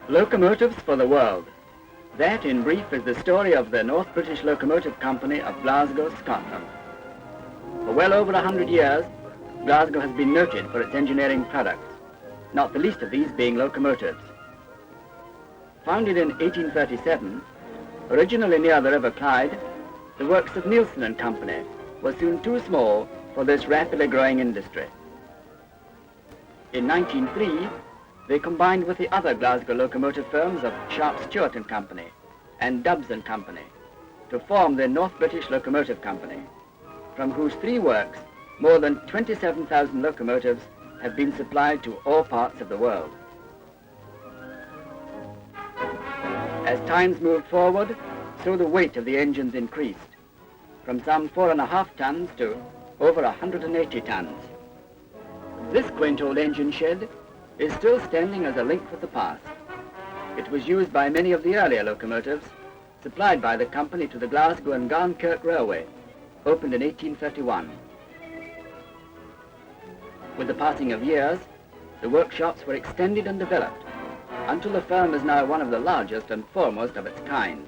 Locomotives for the world. That, in brief, is the story of the North British Locomotive Company of Glasgow, Scotland. For well over 100 years, Glasgow has been noted for its engineering products, not the least of these being locomotives. Founded in 1837, originally near the River Clyde, the works of Nielsen and Company were soon too small for this rapidly growing industry. In 1903, they combined with the other Glasgow locomotive firms of Sharp Stewart and Company and Dubbs and Company to form the North British Locomotive Company, from whose three works more than 27,000 locomotives have been supplied to all parts of the world. As times moved forward, so the weight of the engines increased, from some 4.5 tons to over 180 tons. This quaint old engine shed is still standing as a link with the past. It was used by many of the earlier locomotives supplied by the company to the Glasgow and Garnkirk Railway, opened in 1831. With the passing of years, the workshops were extended and developed until the firm is now one of the largest and foremost of its kind.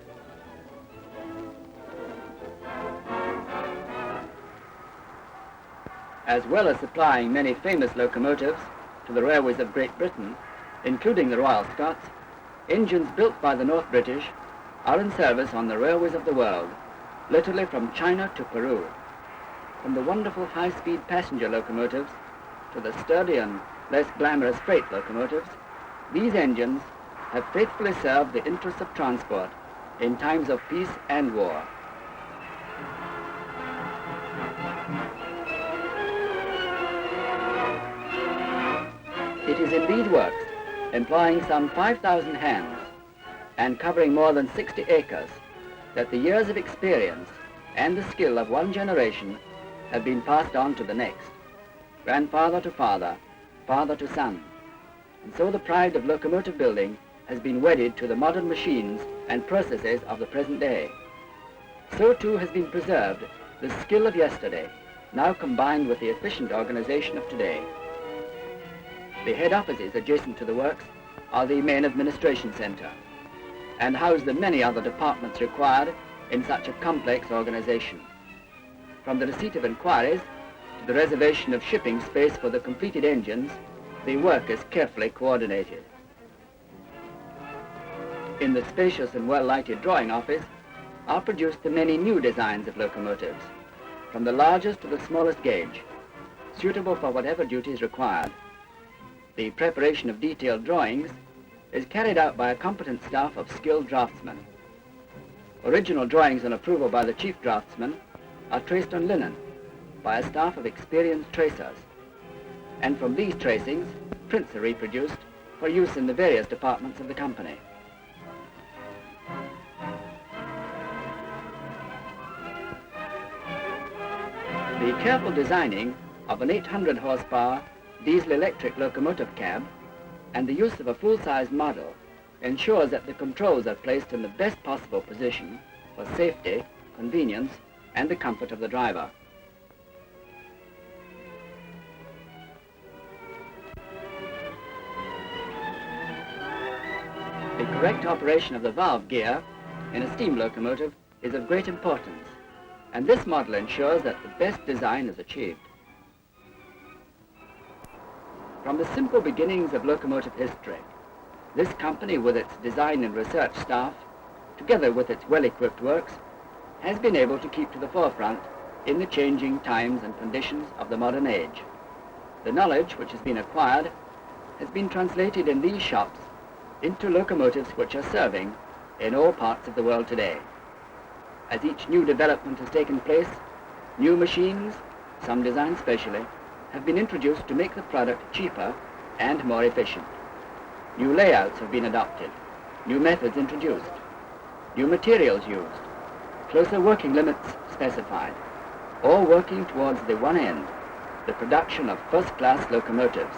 As well as supplying many famous locomotives to the railways of Great Britain, including the Royal Scots, engines built by the North British are in service on the railways of the world, literally from China to Peru. From the wonderful high-speed passenger locomotives to the sturdy and less glamorous freight locomotives, these engines have faithfully served the interests of transport in times of peace and war. It is in these works, employing some 5,000 hands and covering more than 60 acres, that the years of experience and the skill of one generation have been passed on to the next, grandfather to father, father to son. And so the pride of locomotive building has been wedded to the modern machines and processes of the present day. So too has been preserved the skill of yesterday, now combined with the efficient organization of today. The head offices adjacent to the works are the main administration center and house the many other departments required in such a complex organization. From the receipt of inquiries to the reservation of shipping space for the completed engines, the work is carefully coordinated. In the spacious and well-lighted drawing office are produced the many new designs of locomotives, from the largest to the smallest gauge, suitable for whatever duty is required. The preparation of detailed drawings is carried out by a competent staff of skilled draftsmen. Original drawings on approval by the chief draftsman are traced on linen by a staff of experienced tracers, and from these tracings, prints are reproduced for use in the various departments of the company. The careful designing of an 800 horsepower diesel-electric locomotive cab and the use of a full-size model ensures that the controls are placed in the best possible position for safety, convenience, and the comfort of the driver. The correct operation of the valve gear in a steam locomotive is of great importance, and this model ensures that the best design is achieved. From the simple beginnings of locomotive history, this company with its design and research staff, together with its well-equipped works, has been able to keep to the forefront in the changing times and conditions of the modern age. The knowledge which has been acquired has been translated in these shops into locomotives which are serving in all parts of the world today. As each new development has taken place, new machines, some designed specially, have been introduced to make the product cheaper and more efficient. New layouts have been adopted, new methods introduced, new materials used, closer working limits specified, all working towards the one end, the production of first-class locomotives.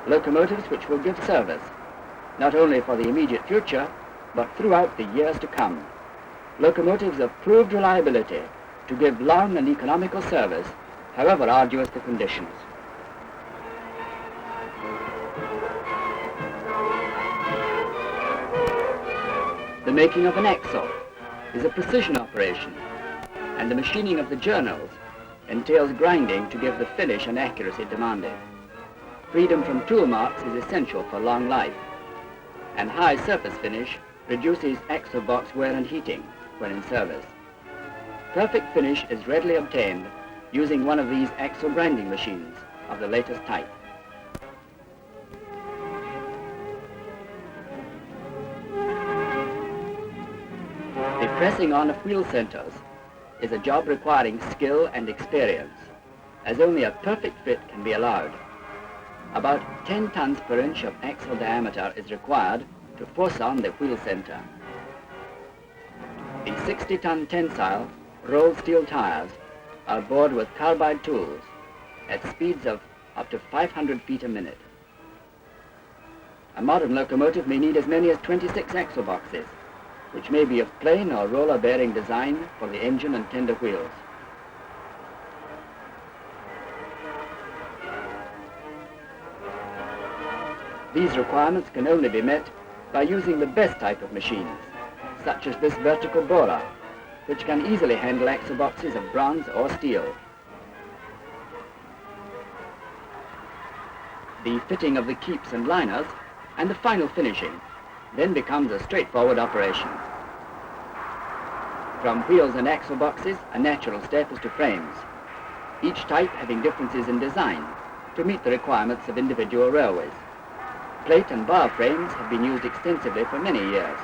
Locomotives which will give service, not only for the immediate future, but throughout the years to come. Locomotives of proved reliability to give long and economical service, however arduous the conditions. The making of an axle is a precision operation, and the machining of the journals entails grinding to give the finish and accuracy demanded. Freedom from tool marks is essential for long life, and high surface finish reduces axle box wear and heating when in service. Perfect finish is readily obtained using one of these axle grinding machines of the latest type. The pressing on of wheel centers is a job requiring skill and experience, as only a perfect fit can be allowed. About 10 tons per inch of axle diameter is required to force on the wheel center. The 60-ton tensile rolled steel tires are bored with carbide tools at speeds of up to 500 feet a minute. A modern locomotive may need as many as 26 axle boxes, which may be of plain or roller bearing design for the engine and tender wheels. These requirements can only be met by using the best type of machines, such as this vertical borer, which can easily handle axle boxes of bronze or steel. The fitting of the keeps and liners and the final finishing then becomes a straightforward operation. From wheels and axle boxes, a natural step is to frames, each type having differences in design to meet the requirements of individual railways. Plate and bar frames have been used extensively for many years,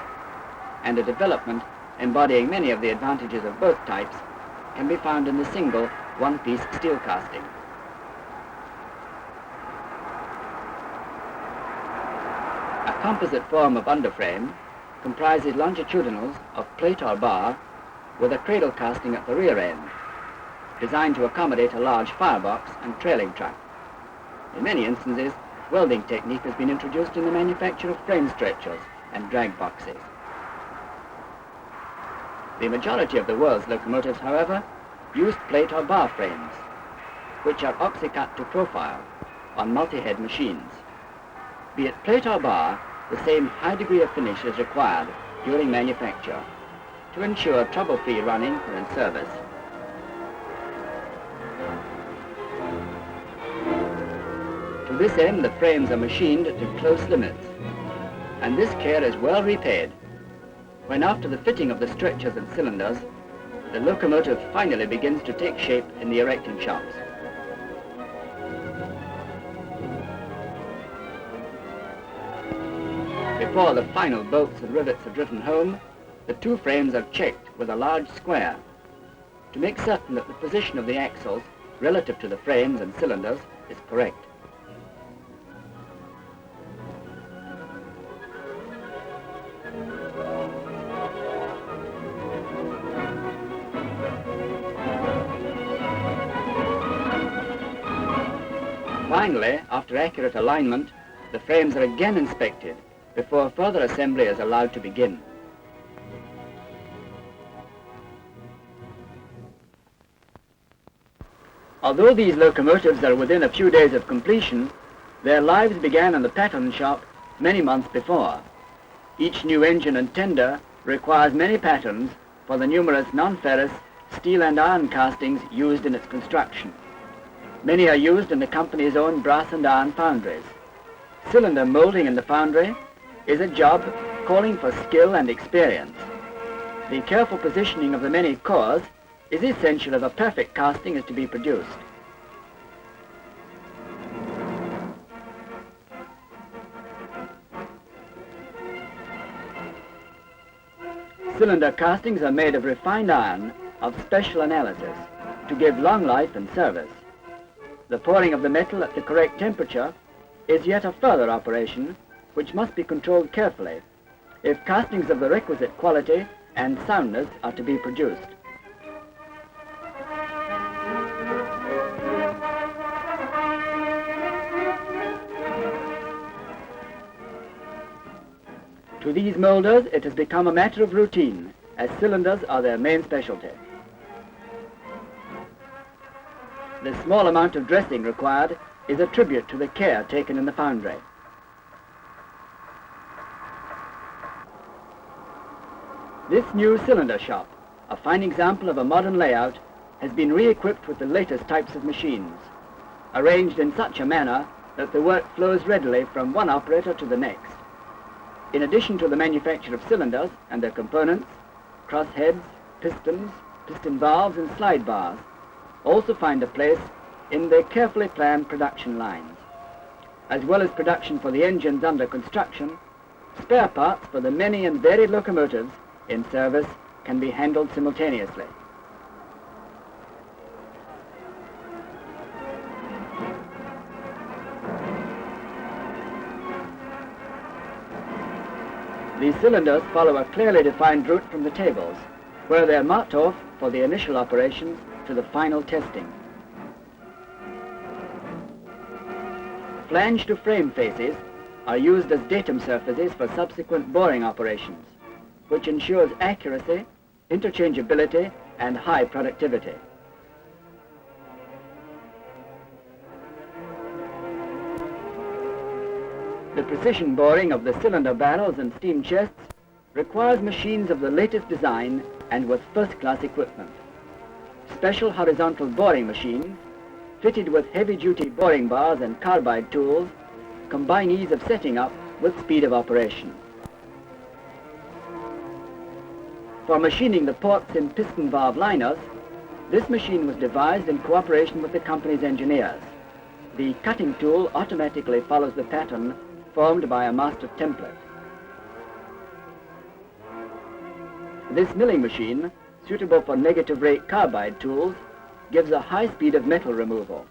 and a development embodying many of the advantages of both types can be found in the single one-piece steel casting. A composite form of underframe comprises longitudinals of plate or bar with a cradle casting at the rear end, designed to accommodate a large firebox and trailing truck. In many instances, welding technique has been introduced in the manufacture of frame stretchers and drag boxes. The majority of the world's locomotives, however, used plate or bar frames, which are oxycut to profile on multi-head machines. Be it plate or bar, the same high degree of finish is required during manufacture to ensure trouble-free running or in service. To this end, the frames are machined to close limits, and this care is well repaid when, after the fitting of the stretchers and cylinders, the locomotive finally begins to take shape in the erecting shops. Before the final bolts and rivets are driven home, the two frames are checked with a large square to make certain that the position of the axles relative to the frames and cylinders is correct. Finally, after accurate alignment, the frames are again inspected before further assembly is allowed to begin. Although these locomotives are within a few days of completion, their lives began in the pattern shop many months before. Each new engine and tender requires many patterns for the numerous non-ferrous steel and iron castings used in its construction. Many are used in the company's own brass and iron foundries. Cylinder molding in the foundry is a job calling for skill and experience. The careful positioning of the many cores is essential if a perfect casting is to be produced. Cylinder castings are made of refined iron of special analysis to give long life and service. The pouring of the metal at the correct temperature is yet a further operation which must be controlled carefully if castings of the requisite quality and soundness are to be produced. To these molders, it has become a matter of routine, as cylinders are their main specialty. The small amount of dressing required is a tribute to the care taken in the foundry. This new cylinder shop, a fine example of a modern layout, has been re-equipped with the latest types of machines, arranged in such a manner that the work flows readily from one operator to the next. In addition to the manufacture of cylinders and their components, crossheads, pistons, piston valves and slide bars also find a place in the carefully planned production lines. As well as production for the engines under construction, spare parts for the many and varied locomotives in service can be handled simultaneously. These cylinders follow a clearly defined route from the tables, where they are marked off for the initial operations to the final testing. Flange to frame faces are used as datum surfaces for subsequent boring operations, which ensures accuracy, interchangeability, and high productivity. The precision boring of the cylinder barrels and steam chests requires machines of the latest design and with first-class equipment. Special horizontal boring machines, fitted with heavy-duty boring bars and carbide tools, combine ease of setting up with speed of operation. For machining the ports in piston valve liners, this machine was devised in cooperation with the company's engineers. The cutting tool automatically follows the pattern formed by a master template. This milling machine, suitable for negative rate carbide tools, gives a high speed of metal removal.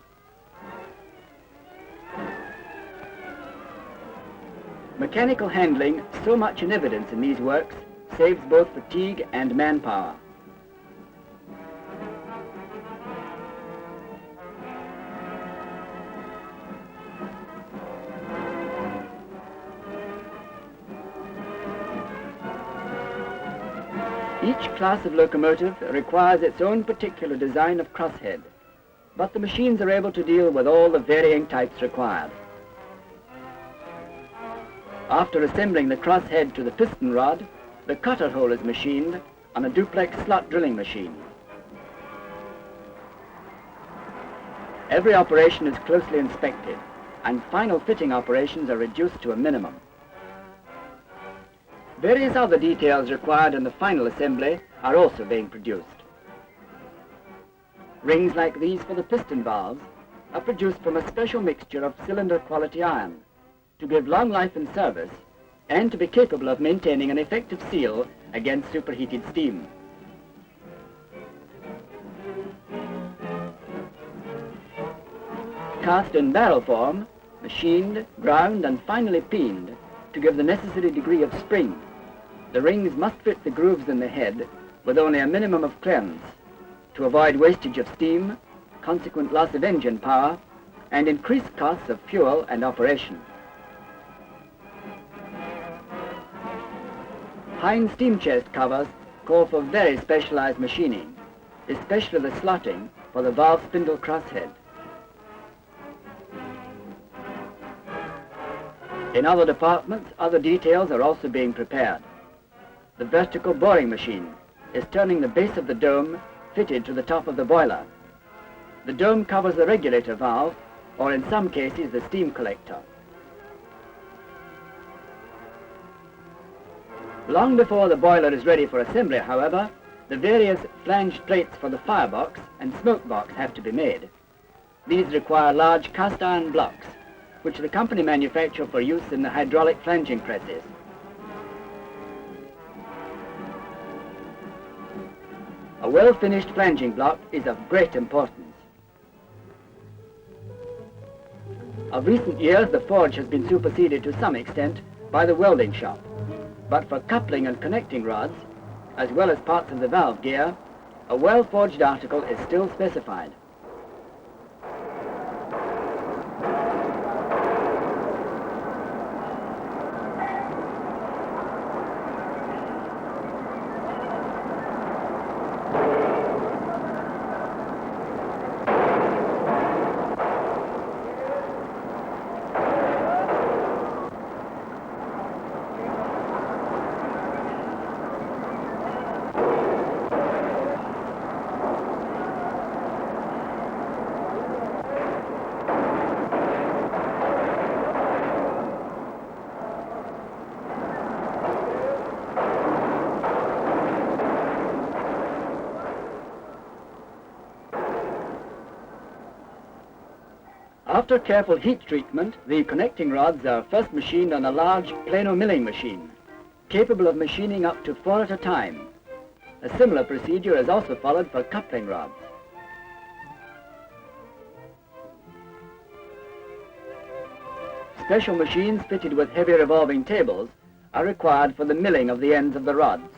Mechanical handling, so much in evidence in these works, saves both fatigue and manpower. Each class of locomotive requires its own particular design of crosshead, but the machines are able to deal with all the varying types required. After assembling the crosshead to the piston rod, the cutter hole is machined on a duplex slot drilling machine. Every operation is closely inspected, and final fitting operations are reduced to a minimum. Various other details required in the final assembly are also being produced. Rings like these for the piston valves are produced from a special mixture of cylinder quality iron to give long life in service and to be capable of maintaining an effective seal against superheated steam. Cast in barrel form, machined, ground and finally peened to give the necessary degree of spring, the rings must fit the grooves in the head with only a minimum of clearance to avoid wastage of steam, consequent loss of engine power, and increased costs of fuel and operation. Hine steam chest covers call for very specialized machining, especially the slotting for the valve spindle crosshead. In other departments, other details are also being prepared. The vertical boring machine is turning the base of the dome fitted to the top of the boiler. The dome covers the regulator valve, or in some cases the steam collector. Long before the boiler is ready for assembly, however, the various flanged plates for the firebox and smoke box have to be made. These require large cast iron blocks, which the company manufacture for use in the hydraulic flanging presses. A well-finished flanging block is of great importance. Of recent years, the forge has been superseded to some extent by the welding shop, but for coupling and connecting rods, as well as parts of the valve gear, a well-forged article is still specified. After careful heat treatment, the connecting rods are first machined on a large plano milling machine, capable of machining up to 4 at a time. A similar procedure is also followed for coupling rods. Special machines fitted with heavy revolving tables are required for the milling of the ends of the rods.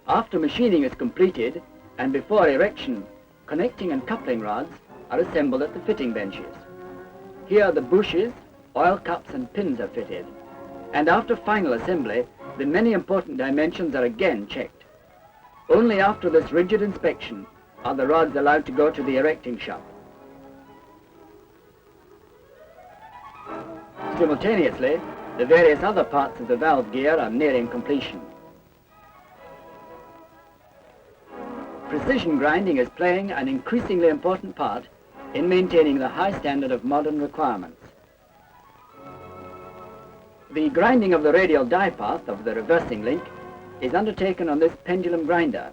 After machining is completed and before erection, connecting and coupling rods are assembled at the fitting benches. Here the bushes, oil cups and pins are fitted, and after final assembly, the many important dimensions are again checked. Only after this rigid inspection are the rods allowed to go to the erecting shop. Simultaneously, the various other parts of the valve gear are nearing completion. Precision grinding is playing an increasingly important part in maintaining the high standard of modern requirements. The grinding of the radial die path of the reversing link is undertaken on this pendulum grinder,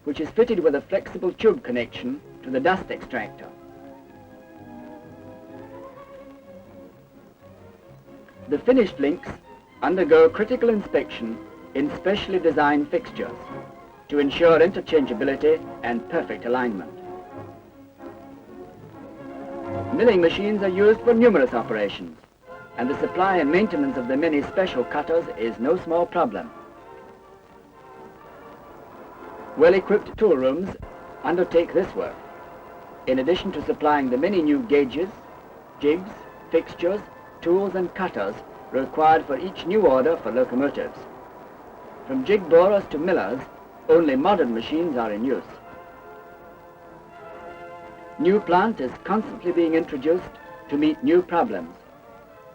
which is fitted with a flexible tube connection to the dust extractor. The finished links undergo critical inspection in specially designed fixtures to ensure interchangeability and perfect alignment. Milling machines are used for numerous operations, and the supply and maintenance of the many special cutters is no small problem. Well-equipped tool rooms undertake this work, in addition to supplying the many new gauges, jigs, fixtures, tools and cutters required for each new order for locomotives. From jig borers to millers, only modern machines are in use. New plant is constantly being introduced to meet new problems,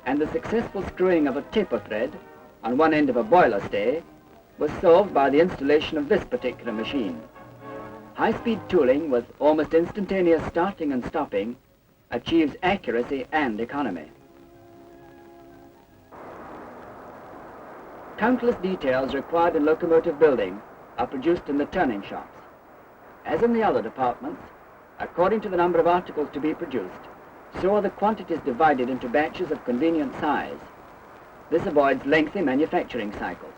and the successful screwing of a taper thread on one end of a boiler stay was solved by the installation of this particular machine. High-speed tooling with almost instantaneous starting and stopping achieves accuracy and economy. Countless details required in locomotive building are produced in the turning shops. As in the other departments, according to the number of articles to be produced, so are the quantities divided into batches of convenient size. This avoids lengthy manufacturing cycles.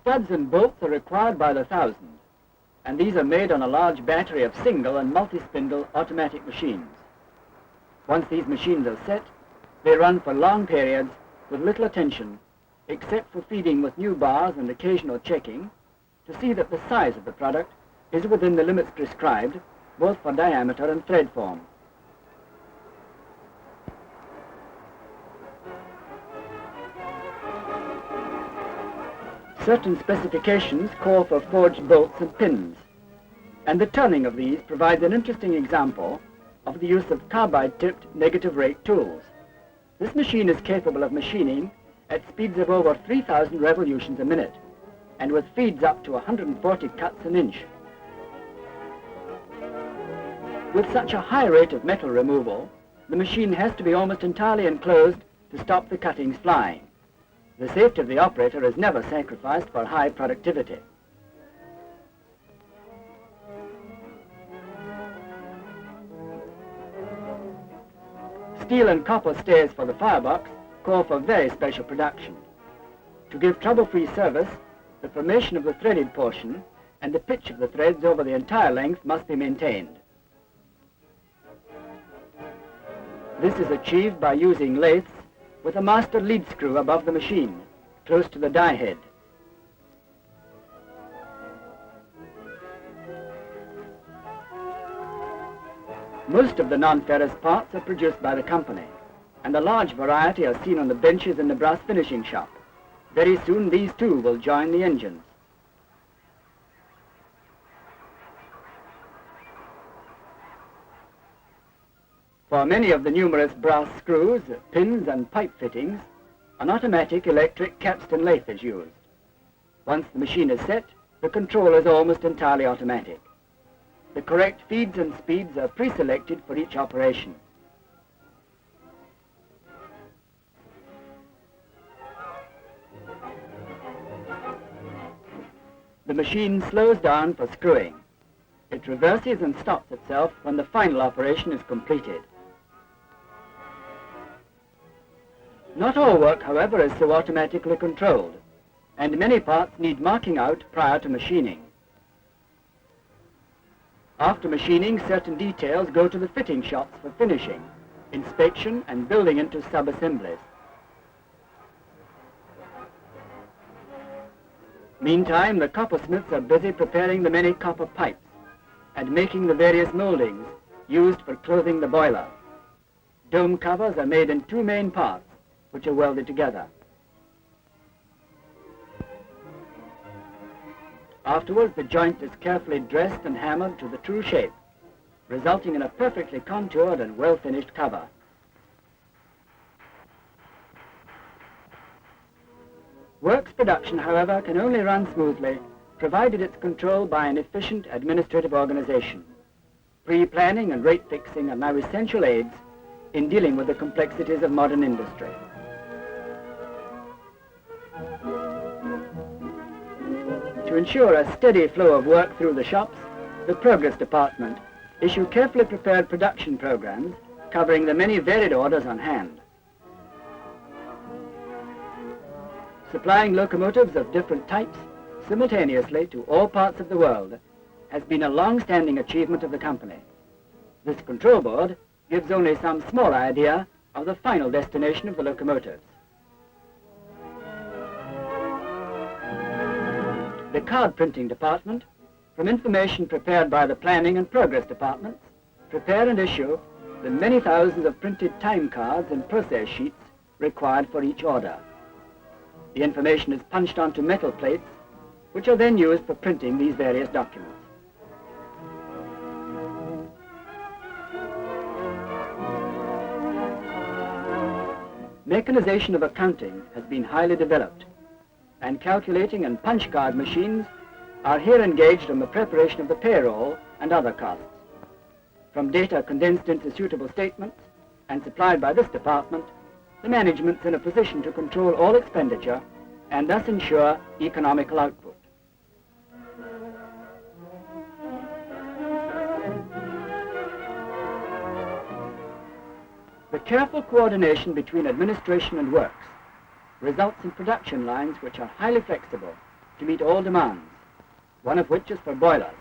Studs and bolts are required by the thousand, and these are made on a large battery of single and multi-spindle automatic machines. Once these machines are set, they run for long periods with little attention, except for feeding with new bars and occasional checking to see that the size of the product is within the limits prescribed, both for diameter and thread form. Certain specifications call for forged bolts and pins, and the turning of these provides an interesting example of the use of carbide-tipped negative rate tools. This machine is capable of machining at speeds of over 3,000 revolutions a minute, and with feeds up to 140 cuts an inch. With such a high rate of metal removal, the machine has to be almost entirely enclosed to stop the cuttings flying. The safety of the operator is never sacrificed for high productivity. Steel and copper stays for the firebox call for very special production. To give trouble-free service, the formation of the threaded portion and the pitch of the threads over the entire length must be maintained. This is achieved by using lathes with a master lead screw above the machine, close to the die head. Most of the non-ferrous parts are produced by the company, and a large variety are seen on the benches in the brass finishing shop. Very soon these too will join the engines. For many of the numerous brass screws, pins and pipe fittings, an automatic electric capstan lathe is used. Once the machine is set, the control is almost entirely automatic. The correct feeds and speeds are pre-selected for each operation. The machine slows down for screwing. It reverses and stops itself when the final operation is completed. Not all work, however, is so automatically controlled, and many parts need marking out prior to machining. After machining, certain details go to the fitting shops for finishing, inspection, and building into sub-assemblies. Meantime, the coppersmiths are busy preparing the many copper pipes and making the various moldings used for clothing the boiler. Dome covers are made in two main parts, which are welded together. Afterwards, the joint is carefully dressed and hammered to the true shape, resulting in a perfectly contoured and well-finished cover. Works production, however, can only run smoothly provided it's controlled by an efficient administrative organization. Pre-planning and rate fixing are now essential aids in dealing with the complexities of modern industry. To ensure a steady flow of work through the shops, the Progress Department issue carefully prepared production programs covering the many varied orders on hand. Supplying locomotives of different types simultaneously to all parts of the world has been a long-standing achievement of the company. This control board gives only some small idea of the final destination of the locomotives. The card printing department, from information prepared by the planning and progress departments, prepare and issue the many thousands of printed time cards and process sheets required for each order. The information is punched onto metal plates, which are then used for printing these various documents. Mechanization of accounting has been highly developed, and calculating and punch card machines are here engaged in the preparation of the payroll and other costs. From data condensed into suitable statements and supplied by this department, the management's in a position to control all expenditure and thus ensure economical output. The careful coordination between administration and works results in production lines which are highly flexible to meet all demands, one of which is for boilers.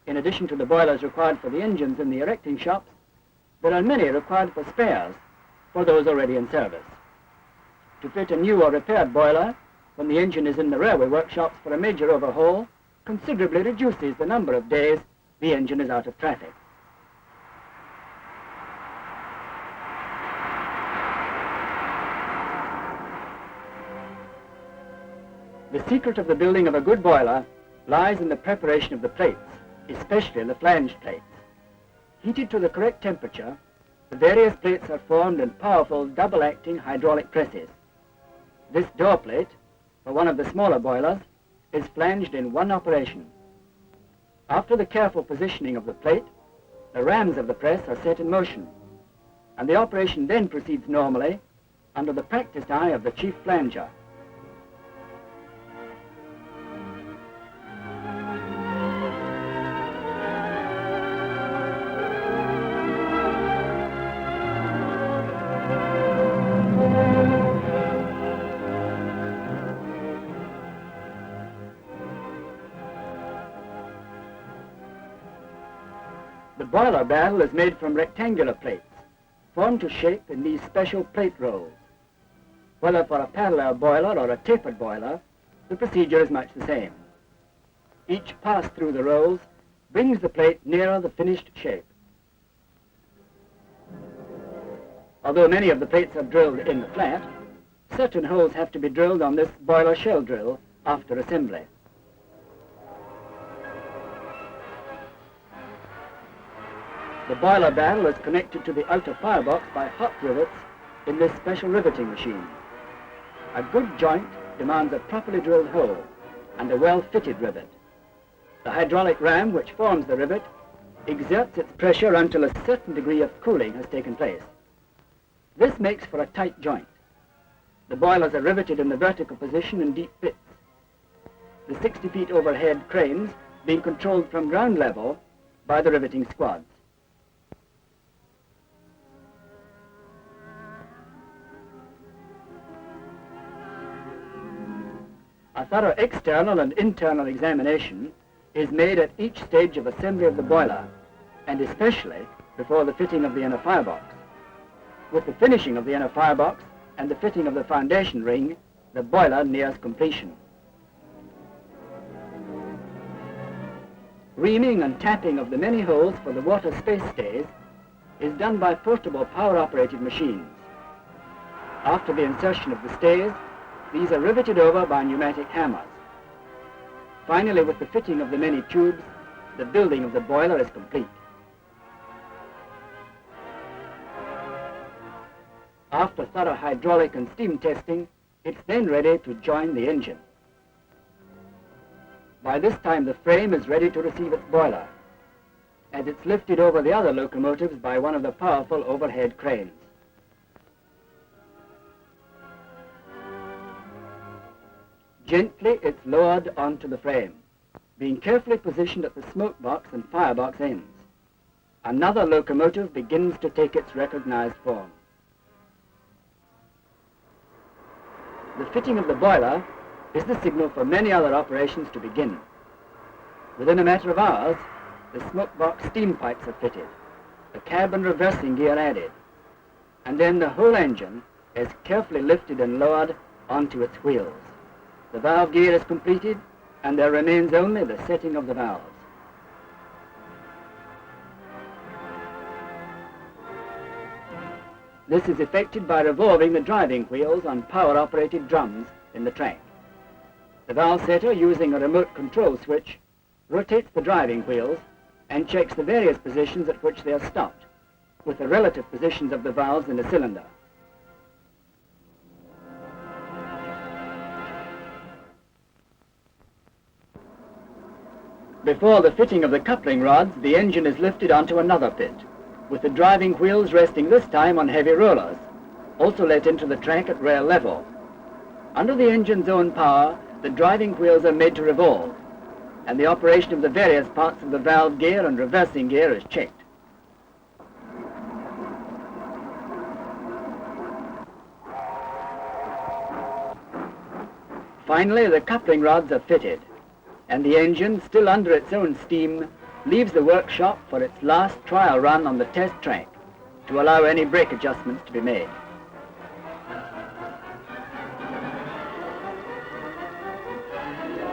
In addition to the boilers required for the engines in the erecting shops, there are many required for spares for those already in service. To fit a new or repaired boiler when the engine is in the railway workshops for a major overhaul considerably reduces the number of days the engine is out of traffic. The secret of the building of a good boiler lies in the preparation of the plates, especially the flange plates. Heated to the correct temperature, the various plates are formed in powerful double-acting hydraulic presses. This door plate, for one of the smaller boilers, is flanged in one operation. After the careful positioning of the plate, the rams of the press are set in motion, and the operation then proceeds normally under the practiced eye of the chief flanger. The boiler barrel is made from rectangular plates, formed to shape in these special plate rolls. Whether for a parallel boiler or a tapered boiler, the procedure is much the same. Each pass through the rolls brings the plate nearer the finished shape. Although many of the plates are drilled in the flat, certain holes have to be drilled on this boiler shell drill after assembly. The boiler barrel is connected to the outer firebox by hot rivets in this special riveting machine. A good joint demands a properly drilled hole and a well-fitted rivet. The hydraulic ram which forms the rivet exerts its pressure until a certain degree of cooling has taken place. This makes for a tight joint. The boilers are riveted in the vertical position in deep pits. The the 60 feet overhead cranes being controlled from ground level by the riveting squads. A thorough external and internal examination is made at each stage of assembly of the boiler, and especially before the fitting of the inner firebox. With the finishing of the inner firebox and the fitting of the foundation ring, the boiler nears completion. Reaming and tapping of the many holes for the water space stays is done by portable power-operated machines. After the insertion of the stays, these are riveted over by pneumatic hammers. Finally, with the fitting of the many tubes, the building of the boiler is complete. After thorough hydraulic and steam testing, it's then ready to join the engine. By this time, the frame is ready to receive its boiler, as it's lifted over the other locomotives by one of the powerful overhead cranes. Gently, it's lowered onto the frame, being carefully positioned at the smoke box and firebox ends. Another locomotive begins to take its recognized form. The fitting of the boiler is the signal for many other operations to begin. Within a matter of hours, the smoke box steam pipes are fitted, the cab and reversing gear added, and then the whole engine is carefully lifted and lowered onto its wheels. The valve gear is completed, and there remains only the setting of the valves. This is effected by revolving the driving wheels on power-operated drums in the track. The valve setter, using a remote control switch, rotates the driving wheels and checks the various positions at which they are stopped, with the relative positions of the valves in the cylinder. Before the fitting of the coupling rods, the engine is lifted onto another pit, with the driving wheels resting this time on heavy rollers, also let into the track at rail level. Under the engine's own power, the driving wheels are made to revolve, and the operation of the various parts of the valve gear and reversing gear is checked. Finally, the coupling rods are fitted, and the engine, still under its own steam, leaves the workshop for its last trial run on the test track to allow any brake adjustments to be made.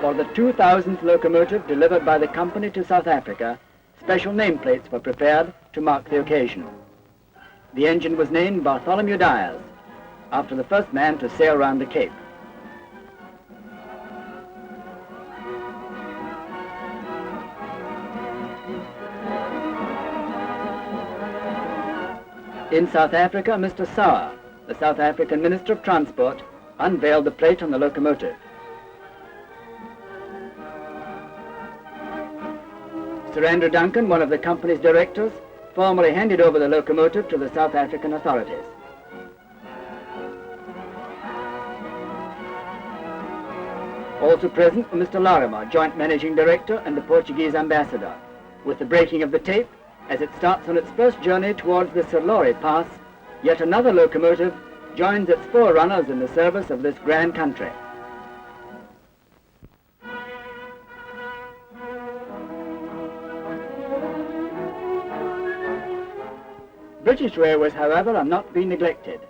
For the 2000th locomotive delivered by the company to South Africa, special nameplates were prepared to mark the occasion. The engine was named Bartholomew Dyers, after the first man to sail round the Cape. In South Africa, Mr. Sauer, the South African Minister of Transport, unveiled the plate on the locomotive. Sir Andrew Duncan, one of the company's directors, formally handed over the locomotive to the South African authorities. Also present were Mr. Larimer, Joint Managing Director, and the Portuguese Ambassador. With the breaking of the tape, as it starts on its first journey towards the Sirlori Pass, yet another locomotive joins its forerunners in the service of this grand country. British Railways, however, are not being neglected,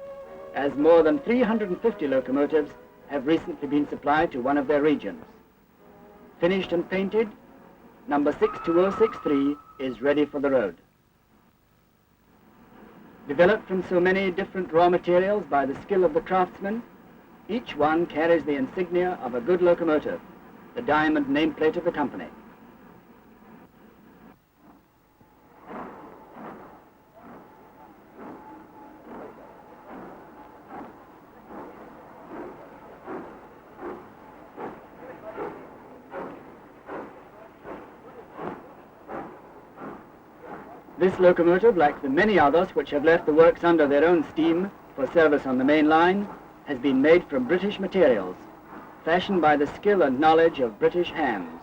as more than 350 locomotives have recently been supplied to one of their regions. Finished and painted, number 62063 is ready for the road. Developed from so many different raw materials by the skill of the craftsmen, each one carries the insignia of a good locomotive, the diamond nameplate of the company. This locomotive, like the many others which have left the works under their own steam for service on the main line, has been made from British materials, fashioned by the skill and knowledge of British hands,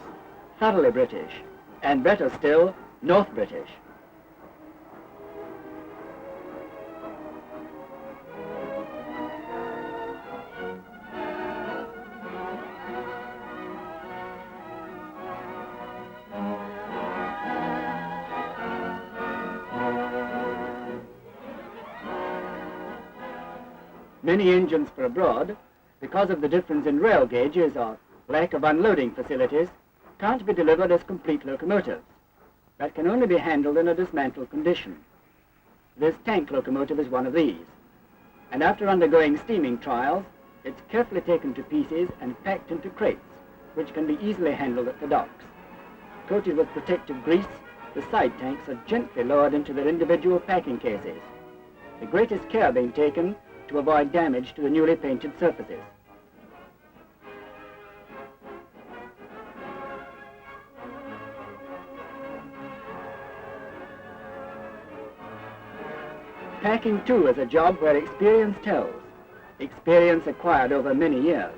thoroughly British, and better still, North British. Many engines for abroad, because of the difference in rail gauges or lack of unloading facilities, can't be delivered as complete locomotives, but can only be handled in a dismantled condition. This tank locomotive is one of these, and after undergoing steaming trials, it's carefully taken to pieces and packed into crates, which can be easily handled at the docks. Coated with protective grease, the side tanks are gently lowered into their individual packing cases, the greatest care being taken to avoid damage to the newly painted surfaces. Packing, too, is a job where experience tells, experience acquired over many years.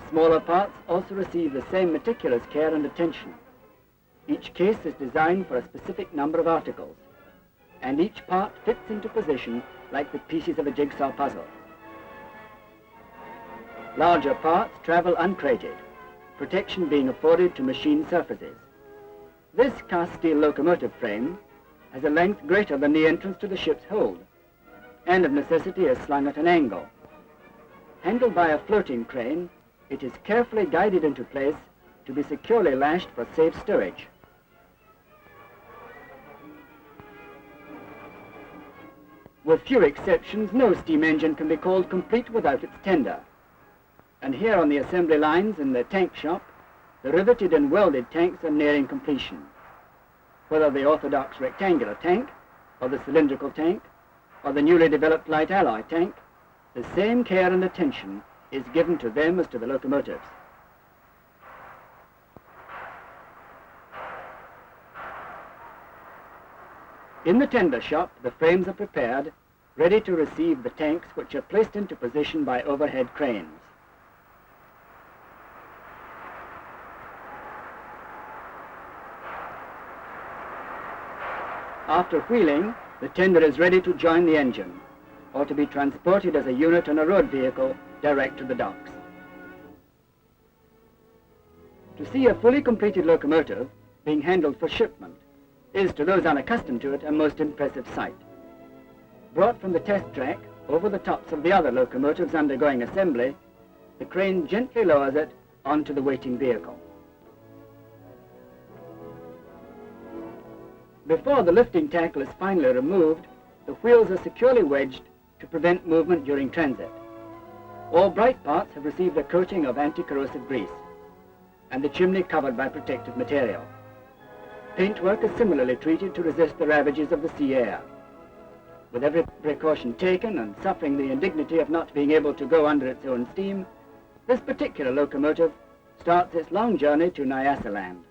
Smaller parts also receive the same meticulous care and attention. Each case is designed for a specific number of articles, and each part fits into position like the pieces of a jigsaw puzzle. Larger parts travel uncrated, protection being afforded to machine surfaces. This cast steel locomotive frame has a length greater than the entrance to the ship's hold, and of necessity is slung at an angle. Handled by a floating crane, it is carefully guided into place to be securely lashed for safe stowage. With few exceptions, no steam engine can be called complete without its tender. And here on the assembly lines in the tank shop, the riveted and welded tanks are nearing completion. Whether the orthodox rectangular tank, or the cylindrical tank, or the newly developed light alloy tank, the same care and attention is given to them as to the locomotives. In the tender shop, the frames are prepared, ready to receive the tanks, which are placed into position by overhead cranes. After wheeling, the tender is ready to join the engine, or to be transported as a unit on a road vehicle direct to the docks. To see a fully completed locomotive being handled for shipment is, to those unaccustomed to it, a most impressive sight. Brought from the test track over the tops of the other locomotives undergoing assembly, the crane gently lowers it onto the waiting vehicle. Before the lifting tackle is finally removed, the wheels are securely wedged to prevent movement during transit. All bright parts have received a coating of anti-corrosive grease, and the chimney covered by protective material. Paintwork is similarly treated to resist the ravages of the sea air. With every precaution taken and suffering the indignity of not being able to go under its own steam, this particular locomotive starts its long journey to Nyasaland.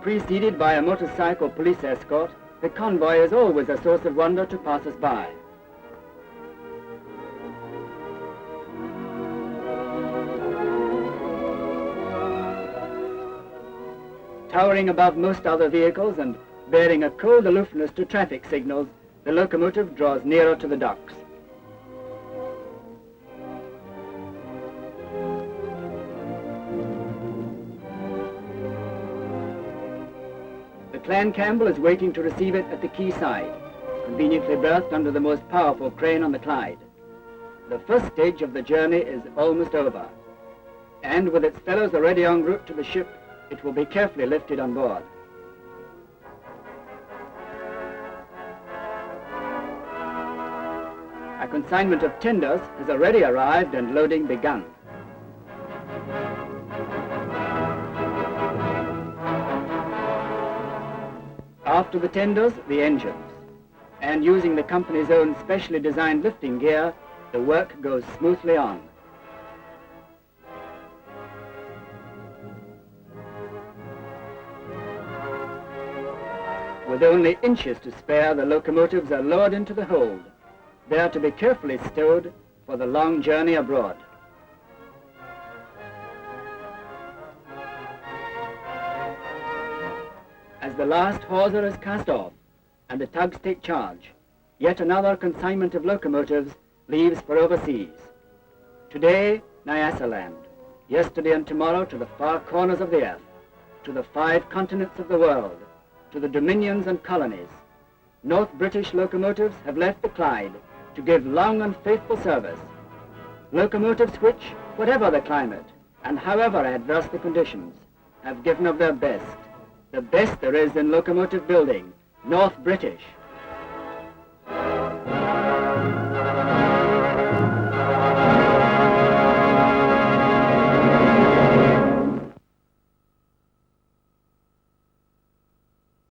Preceded by a motorcycle police escort, the convoy is always a source of wonder to passers-by. Towering above most other vehicles and Bearing a cold aloofness to traffic signals, the locomotive draws nearer to the docks. The Clan Campbell is waiting to receive it at the quay side, conveniently berthed under the most powerful crane on the Clyde. The first stage of the journey is almost over, and with its fellows already en route to the ship, it will be carefully lifted on board. A consignment of tenders has already arrived and loading begun. After the tenders, the engines. And using the company's own specially designed lifting gear, the work goes smoothly on. With only inches to spare, the locomotives are lowered into the hold, there to be carefully stowed for the long journey abroad. As the last hawser is cast off and the tugs take charge, yet another consignment of locomotives leaves for overseas. Today, Nyasaland, yesterday and tomorrow to the far corners of the earth, to the 5 continents of the world, to the dominions and colonies. North British locomotives have left the Clyde to give long and faithful service. Locomotives which, whatever the climate and however adverse the conditions, have given of their best, the best there is in locomotive building, North British.